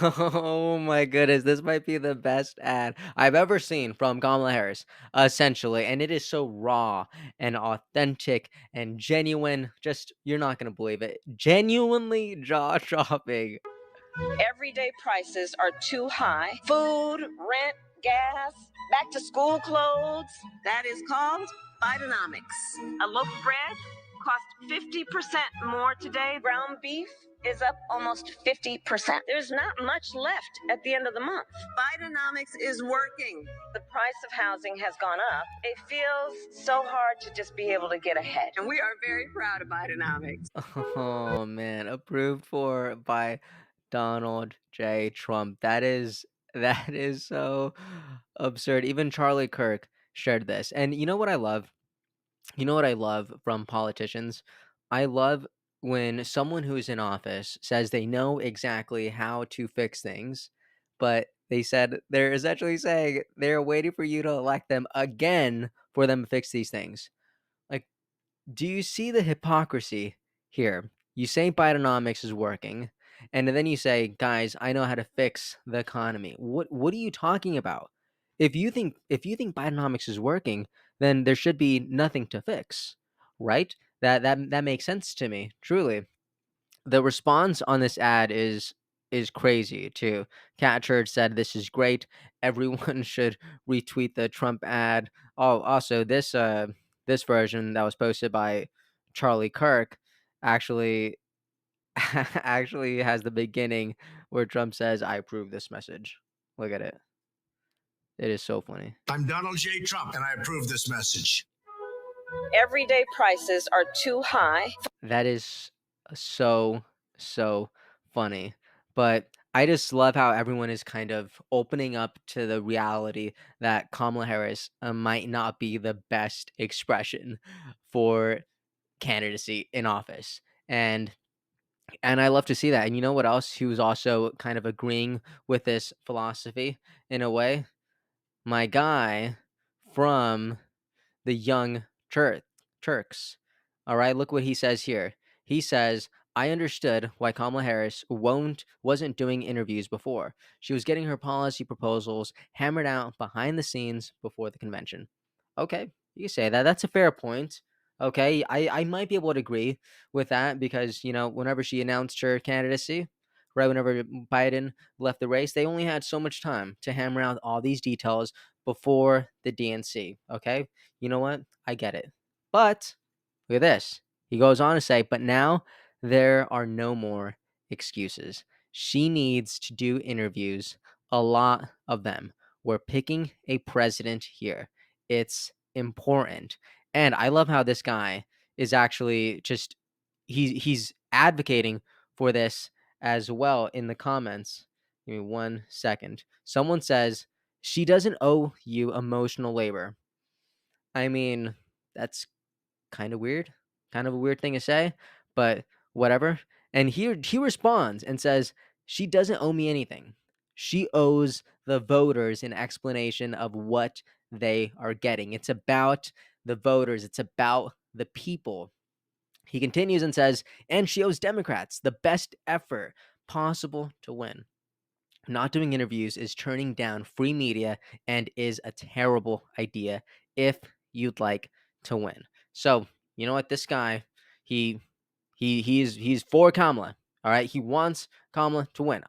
Oh my goodness, this might be the best ad I've ever seen from Kamala Harris, essentially, and it is so raw and authentic and genuine. Just you're not gonna believe it. Genuinely jaw-dropping. Everyday prices are too high. Food, rent, gas, back to school clothes. That is called Bidenomics. A loaf of bread costs 50% more today. Ground beef is up almost 50%. There's not much left at the end of the month. Bidenomics is working. The price of housing has gone up. It feels so hard to just be able to get ahead. And we are very proud of Bidenomics. Oh man, approved for by Donald J. Trump. That is so absurd. Even Charlie Kirk shared this. And you know what I love? You know what I love from politicians? I love when someone who's in office says they know exactly how to fix things, but they're essentially saying they're waiting for you to elect them again for them to fix these things. Like, do you see the hypocrisy here? You say Bidenomics is working, and then you say, "Guys, I know how to fix the economy." What are you talking about? If you think Bidenomics is working, then there should be nothing to fix, right? That makes sense to me, truly. The response on this ad is crazy too. Cat Church said this is great. Everyone should retweet the Trump ad. Oh, also this version that was posted by Charlie Kirk actually actually has the beginning where Trump says, "I approve this message." Look at it. It is so funny. I'm Donald J. Trump, and I approve this message. Everyday prices are too high. That is so funny. But I just love how everyone is kind of opening up to the reality that Kamala Harris might not be the best expression for candidacy in office. And I love to see that. And you know what else? Who's also kind of agreeing with this philosophy in a way? My guy from the Young Turks. All right, look what he says here. He says, "I understood why Kamala Harris wasn't doing interviews before. She was getting her policy proposals hammered out behind the scenes before the convention." Okay, you say that. That's a fair point. Okay, I might be able to agree with that because, whenever she announced her candidacy, right, whenever Biden left the race, they only had so much time to hammer out all these details before the DNC. Okay, you know what? I get it. But look at this. He goes on to say, "But now there are no more excuses. She needs to do interviews, a lot of them. We're picking a president here. It's important." And I love how this guy is actually just he's advocating for this as well in the comments. Give me 1 second. Someone says, "She doesn't owe you emotional labor." I mean, that's kind of weird, kind of a weird thing to say, but whatever. And he responds and says, "She doesn't owe me anything. She owes the voters an explanation of what they are getting. It's about the voters, it's about the people." He continues and says, "And she owes Democrats the best effort possible to win. Not doing interviews is turning down free media and is a terrible idea if you'd like to win." So, you know what? This guy, he he's for Kamala. All right. He wants Kamala to win.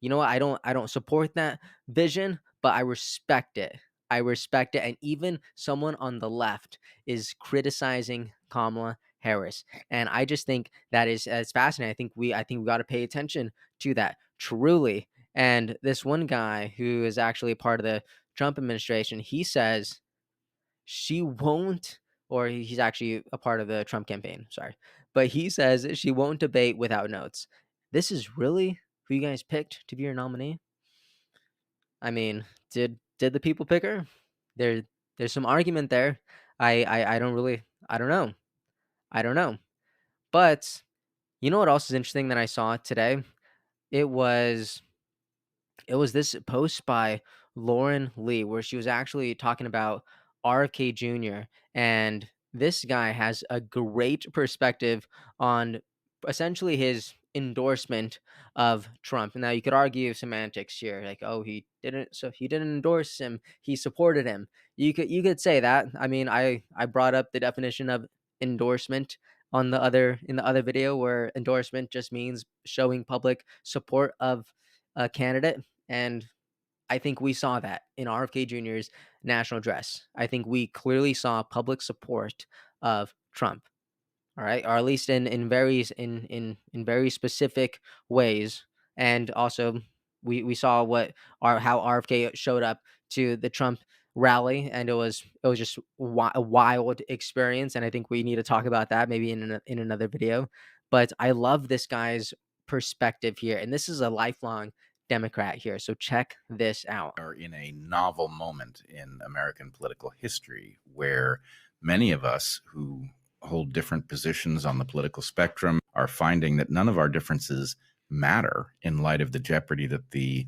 You know what? I don't support that vision, but I respect it. I respect it. And even someone on the left is criticizing Kamala Harris. And I just think that is it's fascinating. I think we got to pay attention to that. Truly. And this one guy who is actually part of the Trump administration, he says she won't, or he's actually a part of the Trump campaign, sorry. But he says she won't debate without notes. This is really who you guys picked to be your nominee? I mean, did the people pick her? There there's some argument there. I don't really I don't know. I don't know. But you know what else is interesting that I saw today? It was it was this post by Lauren Lee where she was actually talking about RFK Jr. And this guy has a great perspective on essentially his endorsement of Trump. Now you could argue semantics here, like, oh, he didn't endorse him, he supported him. You could say that. I mean, I brought up the definition of endorsement on the other in the other video, where endorsement just means showing public support of a candidate. And I think we saw that in RFK Jr.'s national address. I think we clearly saw public support of Trump. All right, or at least in very specific ways. And also, we saw what how RFK showed up to the Trump rally, and it was just a wild experience. And I think we need to talk about that maybe in another video. But I love this guy's perspective here, and this is a lifelong Democrat here. So check this out. Are in a novel moment in American political history where many of us who hold different positions on the political spectrum are finding that none of our differences matter in light of the jeopardy that the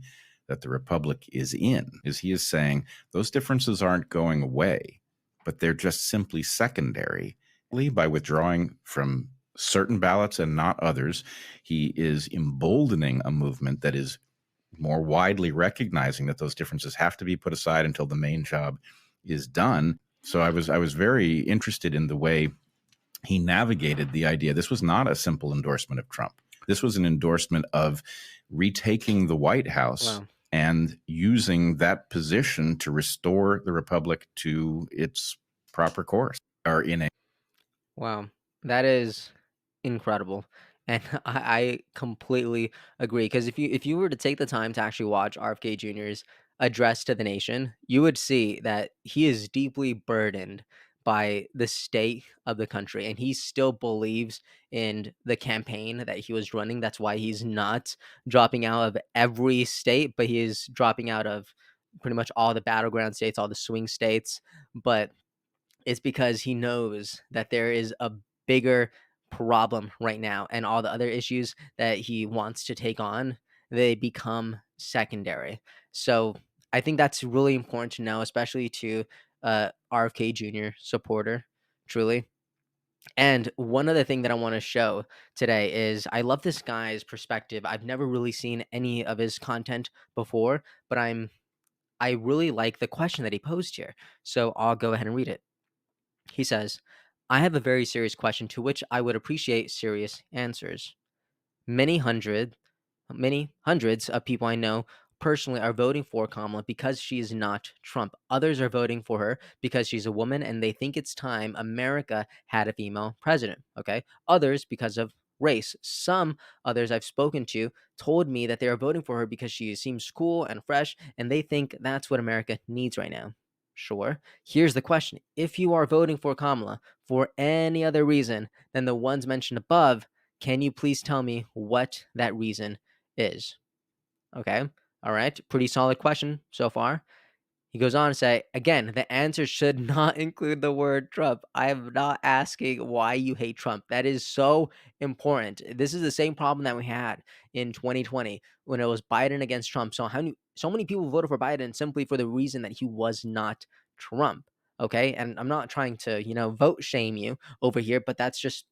republic is in. Is he is saying those differences aren't going away, but they're just simply secondary. By withdrawing from certain ballots and not others, he is emboldening a movement that is more widely recognizing that those differences have to be put aside until the main job is done. So I was very interested in the way he navigated the idea. This was not a simple endorsement of Trump. This was an endorsement of retaking the White House Wow. and using that position to restore the republic to its proper course. Are in a Wow, that is incredible, and I completely agree. Because if you were to take the time to actually watch RFK Jr.'s address to the nation, you would see that he is deeply burdened by the state of the country, and he still believes in the campaign that he was running. That's why he's not dropping out of every state, but he is dropping out of pretty much all the battleground states, all the swing states. But it's because he knows that there is a bigger problem right now, and all the other issues that he wants to take on, they become secondary. So I think that's really important to know, especially to RFK Jr. supporter, truly. And one other thing that I want to show today is I love this guy's perspective. I've never really seen any of his content before, but I really like the question that he posed here. So I'll go ahead and read it. He says, I have a very serious question to which I would appreciate serious answers. Many hundred, many hundreds of people I know personally are voting for Kamala because she is not Trump. Others are voting for her because she's a woman and they think it's time America had a female president. Okay. Others because of race. Some others I've spoken to told me that they are voting for her because she seems cool and fresh and they think that's what America needs right now. Sure. Here's the question. If you are voting for Kamala for any other reason than the ones mentioned above, can you please tell me what that reason is? Okay. All right. Pretty solid question so far. He goes on to say, again, the answer should not include the word Trump. I am not asking why you hate Trump. That is so important. This is the same problem that we had in 2020 when it was Biden against Trump. So many people voted for Biden simply for the reason that he was not Trump. Okay. And I'm not trying to, vote shame you over here, but that's just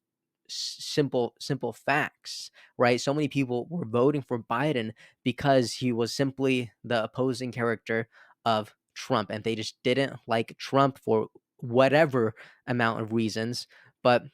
simple facts, right? So many people were voting for Biden because he was simply the opposing character of Trump, and they just didn't like Trump for whatever amount of reasons. But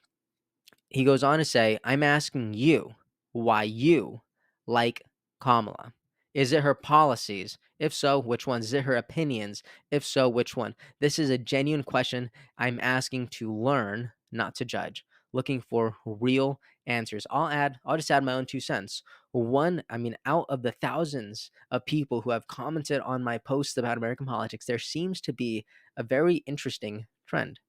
he goes on to say, I'm asking you why you like Kamala. Is it her policies? If so, which ones? Is it her opinions? If so, which one? This is a genuine question I'm asking to learn, not to judge. Looking for real answers. I'll just add my own 2 cents. One, I mean, out of the thousands of people who have commented on my posts about American politics, there seems to be a very interesting trend.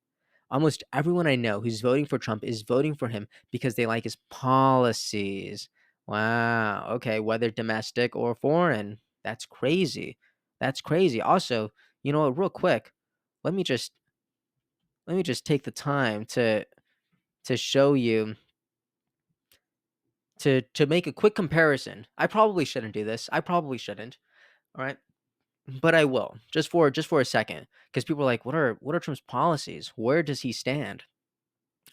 Almost everyone I know who's voting for Trump is voting for him because they like his policies. Wow. Okay. Whether domestic or foreign. That's crazy. That's crazy. Also, you know what, real quick, let me just take the time to show you to make a quick comparison. I probably shouldn't do this. I probably shouldn't. All right. But I will. Just for a second. Because people are like, what are Trump's policies? Where does he stand?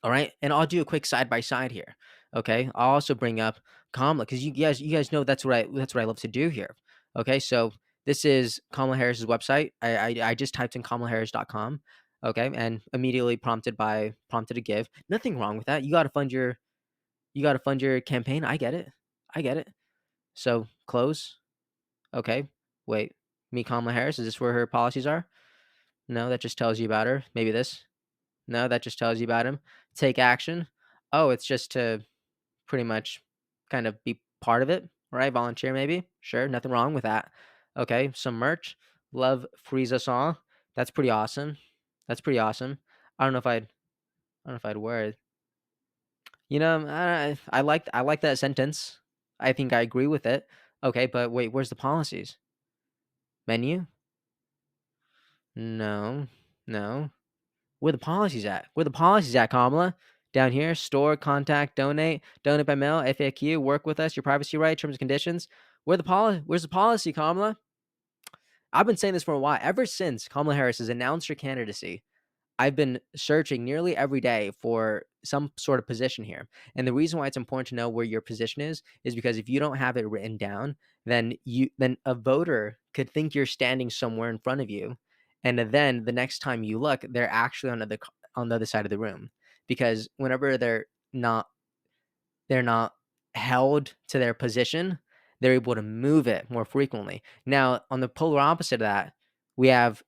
All right. And I'll do a quick side by side here. Okay. I'll also bring up Kamala, because you guys know that's what I love to do here. Okay, so this is Kamala Harris's website. I just typed in kamalaharris.com. Okay, and immediately prompted to give. Nothing wrong with that. You got to fund your campaign. I get it. I get it. So close. Okay. Wait. Meet Kamala Harris. Is this where her policies are? No, that just tells you about her. Maybe this. No, that just tells you about him. Take action. Oh, it's just to pretty much kind of be part of it, right? Volunteer maybe. Sure, nothing wrong with that. Okay, some merch. Love frees us all. That's pretty awesome. That's pretty awesome. I don't know if I'd wear it. I like that sentence. I think I agree with it. Okay, but wait, where's the policies? Menu? No. No. Where the policies at? Where the policies at, Kamala? Down here, store, contact, donate by mail, FAQ, work with us, your privacy right, terms and conditions. Where's the policy, Kamala? I've been saying this for a while. Ever since Kamala Harris has announced her candidacy, I've been searching nearly every day for some sort of position here. And the reason why it's important to know where your position is because if you don't have it written down, then a voter could think you're standing somewhere in front of you. And then the next time you look, they're actually on the other side of the room. Because whenever not they're not held to their position, they're able to move it more frequently. Now, on the polar opposite of that, we have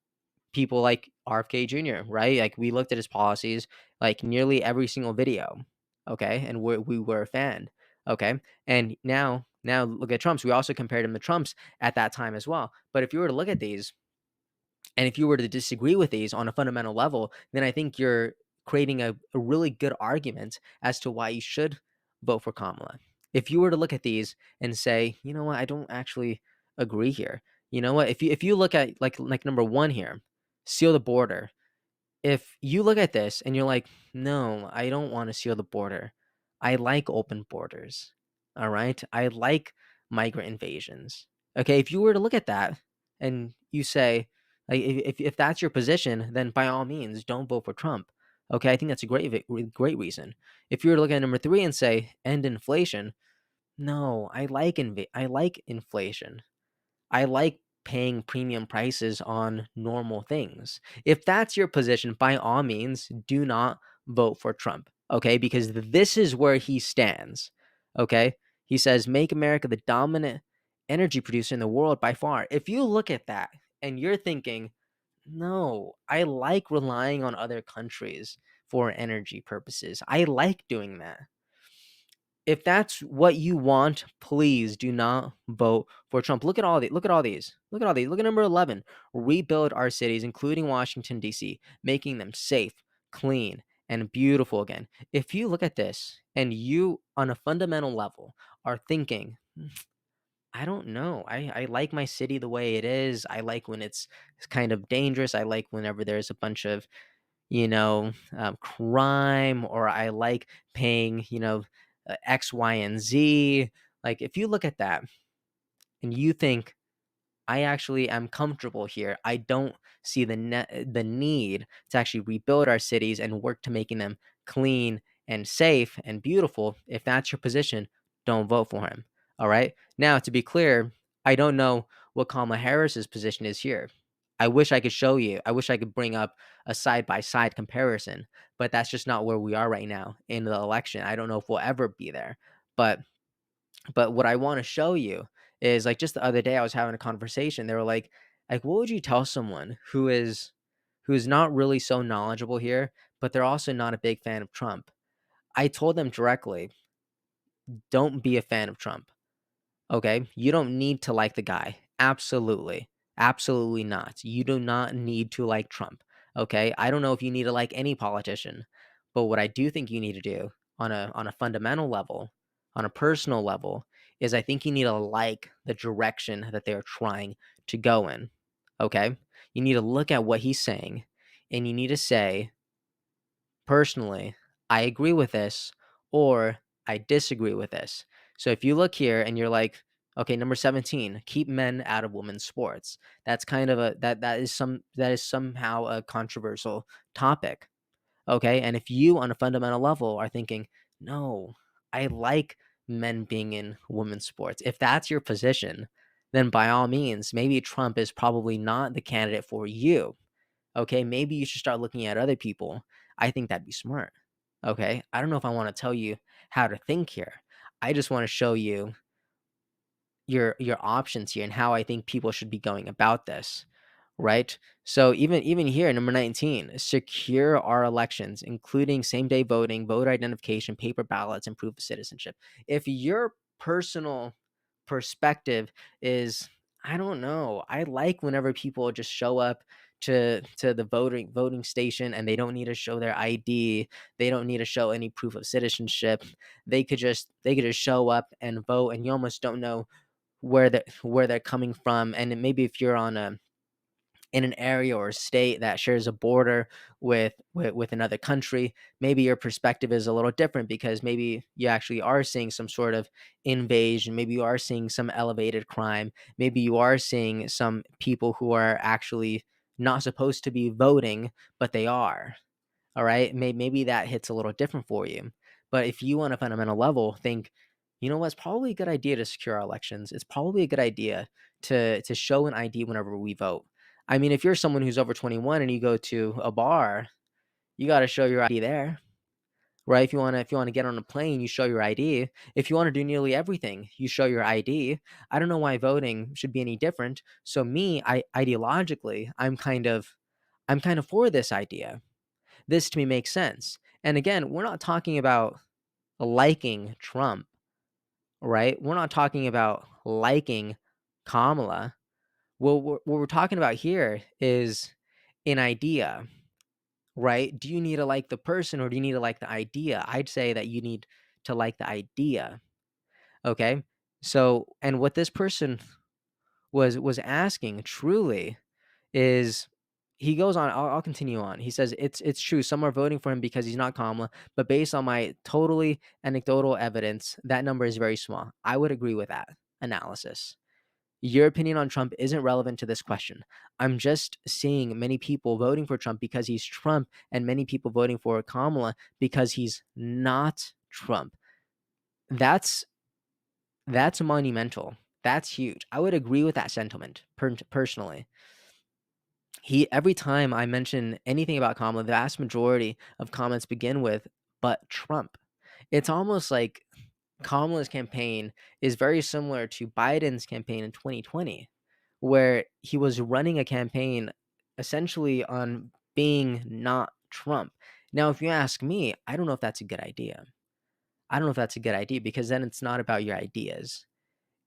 people like RFK Jr., right? Like we looked at his policies like nearly every single video, okay, and we were a fan, okay, and now look at Trump's. We also compared him to Trump's at that time as well. But if you were to look at these, and if you were to disagree with these on a fundamental level, then I think you're creating a really good argument as to why you should vote for Kamala. If you were to look at these and say, you know what, I don't actually agree here. You know what? If you look at like number one here, seal the border. If you look at this and you're like, "No, I don't wanna seal the border. I like open borders." Alright? I like migrant invasions. Okay, if you were to look at that and you say, like, if that's your position, then by all means, don't vote for Trump. Okay, I think that's a great reason. If you were to look at number 3 and say, "End inflation." No, I like inflation. I like paying premium prices on normal things. If that's your position, by all means, do not vote for Trump, okay? Because this is where he stands, okay? He says, make America the dominant energy producer in the world by far. If you look at that and you're thinking, no, I like relying on other countries for energy purposes, I like doing that. If that's what you want, please do not vote for Trump. Look at all these. Look at all these. Look at number 11. Rebuild our cities, including Washington, D.C., making them safe, clean, and beautiful again. If you look at this and you, on a fundamental level, are thinking, I don't know. I like my city the way it is. I like when it's kind of dangerous. I like whenever there's a bunch of crime, or I like paying, X, Y, and Z. Like, if you look at that and you think, I actually am comfortable here. I don't see the need to actually rebuild our cities and work to making them clean and safe and beautiful. If that's your position, don't vote for him. All right. Now, to be clear, I don't know what Kamala Harris's position is here. I wish I could show you. I wish I could bring up a side by side comparison, but that's just not where we are right now in the election. I don't know if we'll ever be there. But what I wanna show you is, like, just the other day, I was having a conversation. They were like, "What would you tell someone who's not really so knowledgeable here, but they're also not a big fan of Trump?" I told them directly, "Don't be a fan of Trump." Okay? You don't need to like the guy. Absolutely. Absolutely not. You do not need to like Trump. Okay? I don't know if you need to like any politician, but what I do think you need to do on a fundamental level, on a personal level, is I think you need to like the direction that they're trying to go in. Okay? You need to look at what he's saying and you need to say, personally, I agree with this or I disagree with this. So if you look here and you're like, okay, number 17, keep men out of women's sports. That's kind of that is somehow a controversial topic. Okay? And if you on a fundamental level are thinking, "No, I like men being in women's sports. If that's your position, then by all means, maybe Trump is probably not the candidate for you. Okay, maybe you should start looking at other people. I think that'd be smart. Okay, I don't know if I want to tell you how to think here. I just want to show you your options here and how I think people should be going about this, right? So even here, number 19, secure our elections, including same-day voting, voter identification, paper ballots, and proof of citizenship. If your personal perspective is, I don't know, I like whenever people just show up to the voting station and they don't need to show their ID, they don't need to show any proof of citizenship. They could just show up and vote, and you almost don't know where they're coming from. And then maybe if you're on a in an area or a state that shares a border with another country, maybe your perspective is a little different because maybe you actually are seeing some sort of invasion, maybe you are seeing some elevated crime, maybe you are seeing some people who are actually not supposed to be voting, but they are. All right. Maybe that hits a little different for you. But if you on a fundamental level think, you know what, it's probably a good idea to secure our elections. It's probably a good idea to show an ID whenever we vote. I mean, if you're someone who's over 21 and you go to a bar, you got to show your ID there, right? If you want to get on a plane, you show your ID. If you want to do nearly everything, you show your ID. I don't know why voting should be any different. So me, I ideologically, I'm kind of for this idea. This to me makes sense. And again, we're not talking about liking Trump, right? We're not talking about liking Kamala. What we're talking about here is an idea, right? Do you need to like the person or do you need to like the idea? I'd say that you need to like the idea. Okay. So, and what this person was asking truly is he goes on, I'll continue on. He says, "It's true. Some are voting for him because he's not Kamala, but based on my totally anecdotal evidence, that number is very small." I would agree with that analysis. Your opinion on Trump isn't relevant to this question. I'm just seeing many people voting for Trump because he's Trump and many people voting for Kamala because he's not Trump. That's that's monumental. That's huge. I would agree with that sentiment personally. He every time I mention anything about Kamala, the vast majority of comments begin with "but Trump." It's almost like Kamala's campaign is very similar to Biden's campaign in 2020, where he was running a campaign essentially on being not Trump. Now, if you ask me, I don't know if that's a good idea. I don't know if that's a good idea because then it's not about your ideas.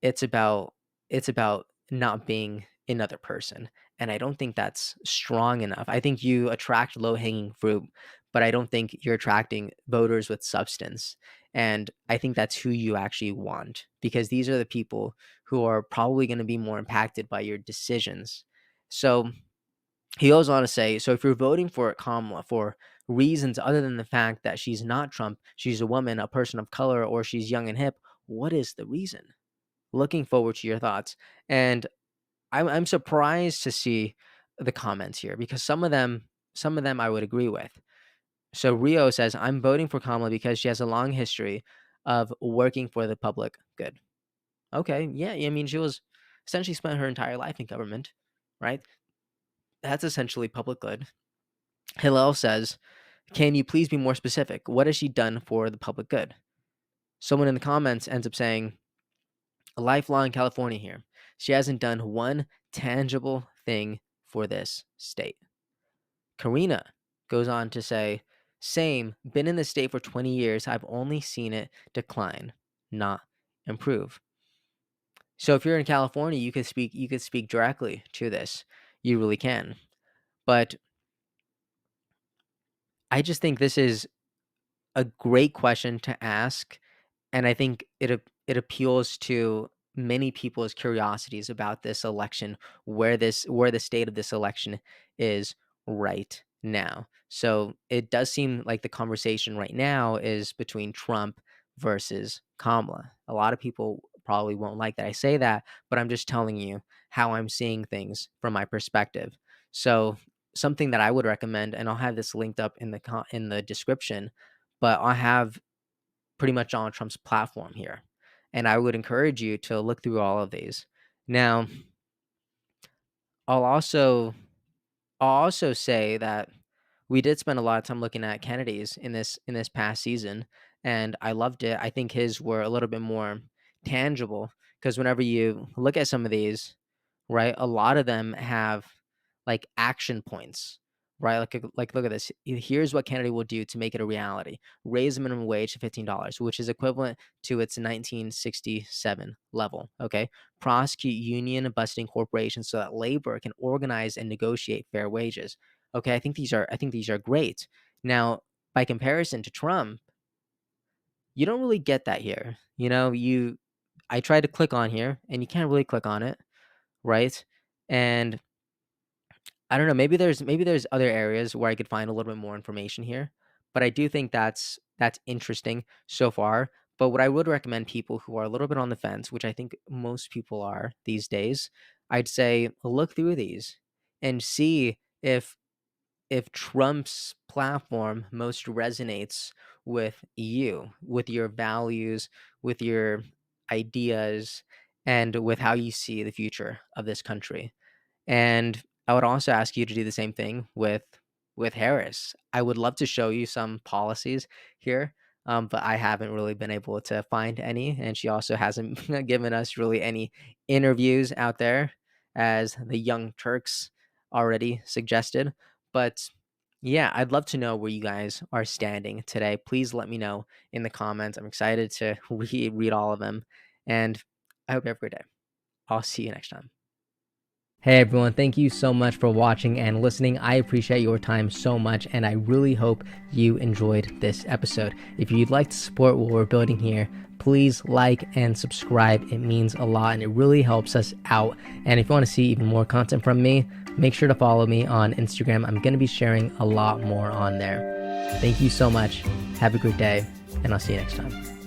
It's about it's about not being another person, and I don't think that's strong enough. I think you attract low-hanging fruit, but I don't think you're attracting voters with substance, and I think that's who you actually want because these are the people who are probably gonna be more impacted by your decisions. So, he goes on to say, "So if you're voting for Kamala for reasons other than the fact that she's not Trump, she's a woman, a person of color, or she's young and hip, what is the reason?" Looking forward to your thoughts. And I'm surprised to see the comments here because some of them I would agree with. So Rio says, "I'm voting for Kamala because she has a long history of working for the public good." Okay, yeah, I mean she was essentially spent her entire life in government, right? That's essentially public good. Hillel says, "Can you please be more specific? What has she done for the public good?" Someone in the comments ends up saying, "A lifelong California here. She hasn't done one tangible thing for this state." Karina goes on to say, "Same, been in the state for 20 years. I've only seen it decline, not improve." So if you're in California, you could speak directly to this. You really can. But I just think this is a great question to ask, and I think it appeals to many people's curiosities about this election, where the state of this election is right now. So it does seem like the conversation right now is between Trump versus Kamala. A lot of people probably won't like that I say that, but I'm just telling you how I'm seeing things from my perspective. So something that I would recommend, and I'll have this linked up in the description, but I have pretty much Donald Trump's platform here. And I would encourage you to look through all of these. Now, I'll also I'll also say that we did spend a lot of time looking at Kennedy's in this past season, and I loved it. I think his were a little bit more tangible because whenever you look at some of these, right, a lot of them have like action points, right? Like look at this. Here's what Kennedy will do to make it a reality: raise the minimum wage to $15, which is equivalent to its 1967 level. Okay, prosecute union busting corporations so that labor can organize and negotiate fair wages. Okay, I think these are great. Now, by comparison to Trump, you don't really get that here. You know, I tried to click on here and you can't really click on it, right? And I don't know, maybe there's other areas where I could find a little bit more information here, but I do think that's interesting so far. But what I would recommend people who are a little bit on the fence, which I think most people are these days, I'd say look through these and see if Trump's platform most resonates with you, with your values, with your ideas, and with how you see the future of this country. And I would also ask you to do the same thing with Harris. I would love to show you some policies here, but I haven't really been able to find any, and she also hasn't given us really any interviews out there, as the Young Turks already suggested. But yeah, I'd love to know where you guys are standing today. Please let me know in the comments. I'm excited to read all of them, and I hope you have a great day. I'll see you next time. Hey everyone, thank you so much for watching and listening. I appreciate your time so much, and I really hope you enjoyed this episode. If you'd like to support what we're building here, please like and subscribe. It means a lot and it really helps us out. And if you want to see even more content from me, make sure to follow me on Instagram. I'm going to be sharing a lot more on there. Thank you so much. Have a great day, and I'll see you next time.